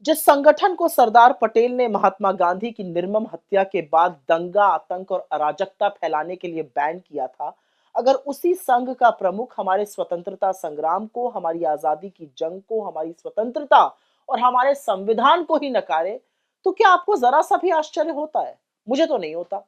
जिस संगठन को सरदार पटेल ने महात्मा गांधी की निर्मम हत्या के बाद दंगा, आतंक और अराजकता फैलाने के लिए बैन किया था, अगर उसी संघ का प्रमुख हमारे स्वतंत्रता संग्राम को, हमारी आजादी की जंग को, हमारी स्वतंत्रता और हमारे संविधान को ही नकारे, तो क्या आपको जरा सा भी आश्चर्य होता है? मुझे तो नहीं होता।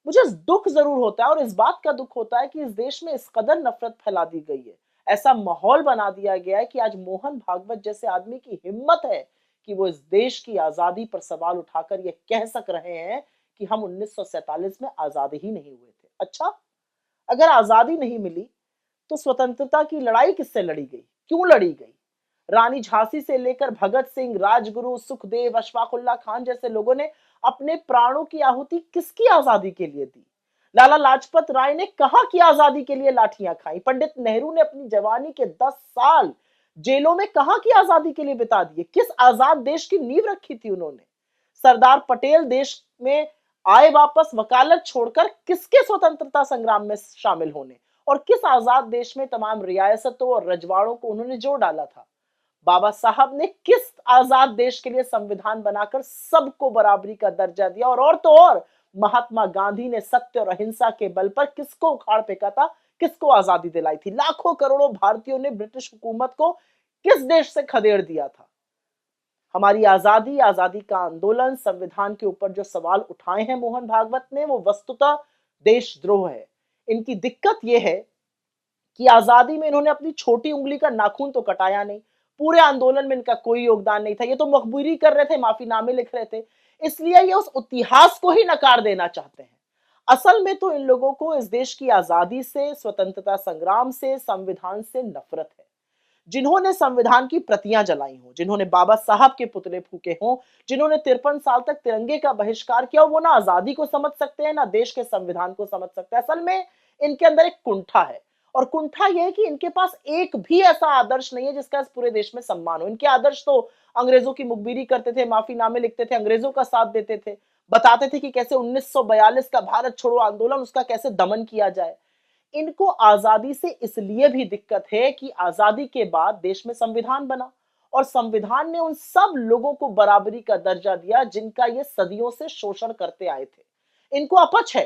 मुझे दुख जरूर होता है, और इस बात का दुख होता है कि इस देश में इस कदर नफरत फैला दी गई है, ऐसा माहौल बना दिया गया है कि आज मोहन भागवत जैसे आदमी की हिम्मत है कि वो इस देश की आजादी पर सवाल उठाकर ये कह सक रहे हैं कि हम 1947 में आजाद ही नहीं हुए थे। अच्छा, अगर आजादी नहीं मिली तो स्वतंत्रता की लड़ाई किससे लड़ी गई, क्यों लड़ी गई? रानी झांसी से लेकर भगत सिंह, राजगुरु, सुखदेव, अशफाकुल्ला खान जैसे लोगों ने अपने प्राणों की आहुति किसकी आजादी के लिए दी? लाला लाजपत राय ने कहां की आजादी के लिए लाठियां खाई? पंडित नेहरू ने अपनी जवानी के 10 साल जेलों में कहां की आजादी के लिए बिता दिए? किस आजाद देश की नींव रखी थी उन्होंने? सरदार पटेल देश में आए वापस वकालत छोड़कर किसके स्वतंत्रता संग्राम में शामिल होने, और किस आजाद देश में तमाम रियासतों और रजवाड़ों को उन्होंने जोड़ डाला था? बाबा साहब ने किस आजाद देश के लिए संविधान बनाकर सबको बराबरी का दर्जा दिया, और तो और महात्मा गांधी ने सत्य और अहिंसा के बल पर किसको उखाड़ फेंका था, किसको आजादी दिलाई थी? लाखों करोड़ों भारतीयों ने ब्रिटिश हुकूमत को किस देश से खदेड़ दिया था? हमारी आजादी, आजादी का आंदोलन, संविधान के ऊपर जो सवाल उठाए हैं मोहन भागवत ने, वो वस्तुतः देशद्रोह है। इनकी दिक्कत यह है कि आजादी में इन्होंने अपनी छोटी उंगली का नाखून तो कटाया नहीं, पूरे आंदोलन में इनका कोई योगदान नहीं था, ये तो मखबूरी कर रहे थे, माफीनामे लिख रहे थे, इसलिए ये उस इतिहास को ही नकार देना चाहते हैं। असल में तो इन लोगों को इस देश की आजादी से, स्वतंत्रता संग्राम से, संविधान से नफरत है। जिन्होंने संविधान की प्रतियां जलाई हों, जिन्होंने बाबा साहब के पुतले फूके हों, जिन्होंने 53 साल तक तिरंगे का बहिष्कार किया, वो ना आजादी को समझ सकते हैं, ना देश के संविधान को समझ सकते हैं। असल में इनके अंदर एक कुंठा है, और कुंठा यह है कि इनके पास एक भी ऐसा आदर्श नहीं है जिसका इस पूरे देश में सम्मान हो। इनके आदर्श तो अंग्रेजों की मुखबिरी करते थे, माफीनामे लिखते थे, अंग्रेजों का साथ देते थे, बताते थे कि कैसे 1942 का भारत छोड़ो आंदोलन, उसका कैसे दमन किया जाए। इनको आजादी से इसलिए भी दिक्कत है कि आजादी के बाद देश में संविधान बना, और संविधान ने उन सब लोगों को बराबरी का दर्जा दिया जिनका ये सदियों से शोषण करते आए थे। इनको अपच है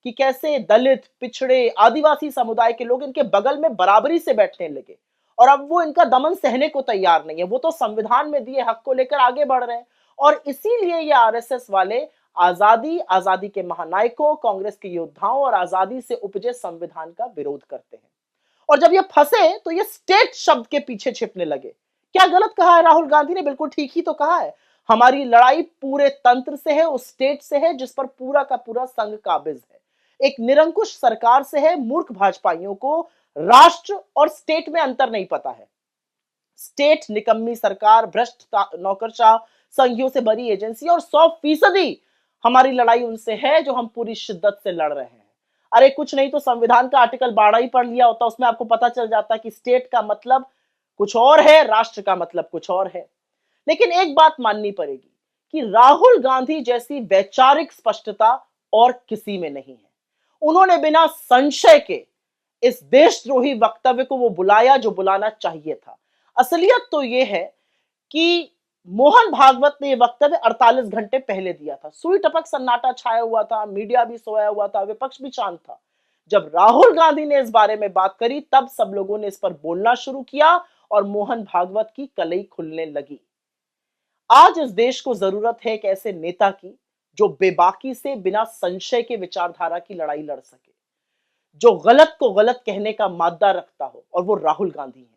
कि कैसे दलित, पिछड़े, आदिवासी समुदाय के लोग इनके बगल में बराबरी से बैठने लगे, और अब वो इनका दमन सहने को तैयार नहीं है। वो तो संविधान में दिए हक को लेकर आगे बढ़ रहे हैं, और इसीलिए ये आरएसएस वाले आजादी, आजादी के महानायकों, कांग्रेस के योद्धाओं और आजादी से उपजे संविधान का विरोध करते हैं। और जब ये फंसे तो ये स्टेट शब्द के पीछे छिपने लगे। क्या गलत कहा है राहुल गांधी ने? बिल्कुल ठीक ही तो कहा है। हमारी लड़ाई पूरे तंत्र से है, उस स्टेट से है जिस पर पूरा का पूरा संघ काबिज है। एक निरंकुश सरकार से है। मूर्ख भाजपाइयों को राष्ट्र और स्टेट में अंतर नहीं पता है। स्टेट निकम्मी सरकार, भ्रष्ट नौकरशाह, संघियों से बड़ी एजेंसी, और 100% हमारी लड़ाई उनसे है जो हम पूरी शिद्दत से लड़ रहे हैं। अरे कुछ नहीं तो संविधान का आर्टिकल 12 ही पढ़ लिया होता, उसमें आपको पता चल जाता कि स्टेट का मतलब कुछ और है, राष्ट्र का मतलब कुछ और है। लेकिन एक बात माननी पड़ेगी कि राहुल गांधी जैसी वैचारिक स्पष्टता और किसी में नहीं है। उन्होंने बिना संशय के इस देशद्रोही वक्तव्य को वो बुलाया जो बुलाना चाहिए था। असलियत तो यह है कि मोहन भागवत ने यह वक्तव्य 48 घंटे पहले दिया था। सुई टपक सन्नाटा छाया हुआ था, मीडिया भी सोया हुआ था, विपक्ष भी शांत था। जब राहुल गांधी ने इस बारे में बात करी तब सब लोगों ने इस पर बोलना शुरू किया, और मोहन भागवत की कलई खुलने लगी। आज इस देश को जरूरत है एक ऐसे नेता की जो बेबाकी से, बिना संशय के विचारधारा की लड़ाई लड़ सके, जो गलत को गलत कहने का मादा रखता हो, और वो राहुल गांधी है,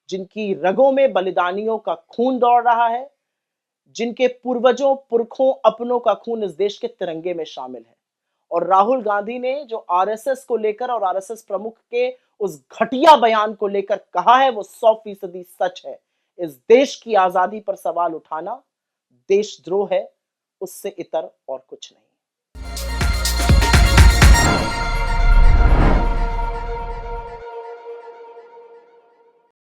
जिनकी रगों में बलिदानियों का खून दौड़ रहा है, जिनके पूर्वजों, पुरखों, अपनों का खून इस देश के तिरंगे में शामिल है। और राहुल गांधी ने जो आरएसएस को लेकर और आरएसएस प्रमुख के उस घटिया बयान को लेकर कहा है वो 100% सच है। इस देश की आजादी पर सवाल उठाना देशद्रोह है, उससे इतर और कुछ नहीं।